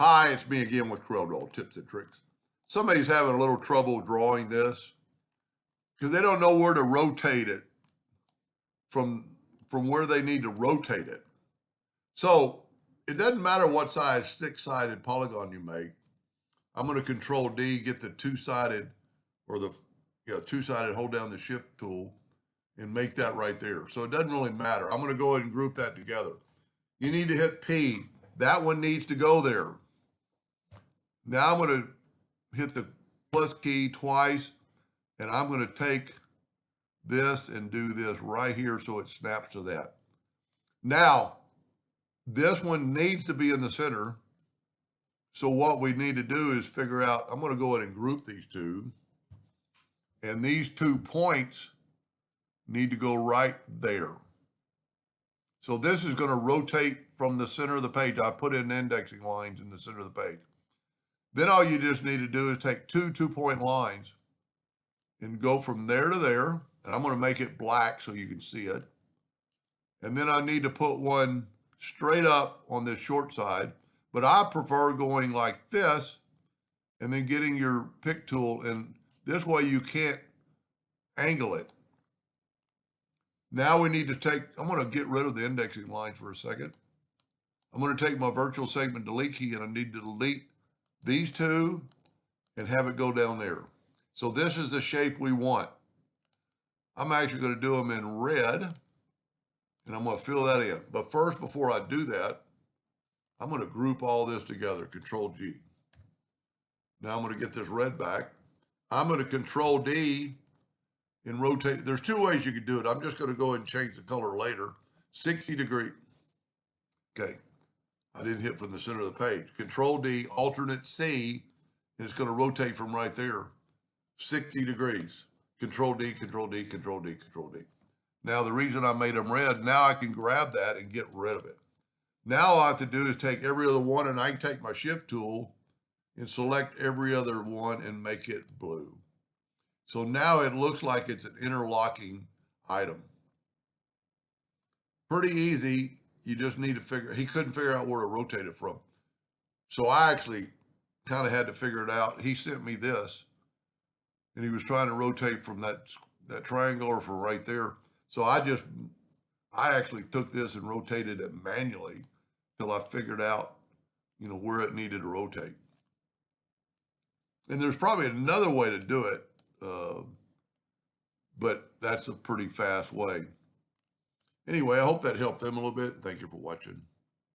Hi, it's me again with Corel Tips and Tricks. Somebody's having a little trouble drawing this because they don't know where to rotate it from where they need to rotate it. So it doesn't matter what size six-sided polygon you make. I'm going to Control D, get the two-sided or the two-sided, hold down the shift tool and make that right there. So it doesn't really matter. I'm going to go ahead and group that together. You need to hit P. That one needs to go there. Now I'm going to hit the plus key twice, and I'm going to take this and do this right here so it snaps to that. Now, this one needs to be in the center. So what we need to do is figure out, I'm going to go ahead and group these two. And these 2 points need to go right there. So this is going to rotate from the center of the page. I put in indexing lines in the center of the page. Then all you just need to do is take two 2-point lines and go from there to there. And I'm going to make it black so you can see it. And then I need to put one straight up on this short side. But I prefer going like this and then getting your pick tool. And this way you can't angle it. Now we need to take, I'm going to get rid of the indexing lines for a second. I'm going to take my virtual segment delete key and I need to delete these two and have it go down there. So this is the shape we want. I'm actually going to do them in red and I'm going to fill that in. But first, before I do that, I'm going to group all this together, Control G. Now I'm going to get this red back. I'm going to Control D and rotate. There's 2 ways you can do it. I'm just going to go ahead and change the color later. 60 degree. Okay. I didn't hit from the center of the page. Control D, alternate C, and it's going to rotate from right there. 60 degrees. Control D, Control D, Control D, Control D. Now the reason I made them red, now I can grab that and get rid of it. Now all I have to do is take every other one and I can take my shift tool and select every other one and make it blue. So now it looks like it's an interlocking item. Pretty easy. You just need to figure, he couldn't figure out where to rotate it from. So I actually kind of had to figure it out. He sent me this and he was trying to rotate from that triangle or from right there. So I actually took this and rotated it manually till I figured out, where it needed to rotate. And there's probably another way to do it, but that's a pretty fast way. Anyway, I hope that helped them a little bit. Thank you for watching.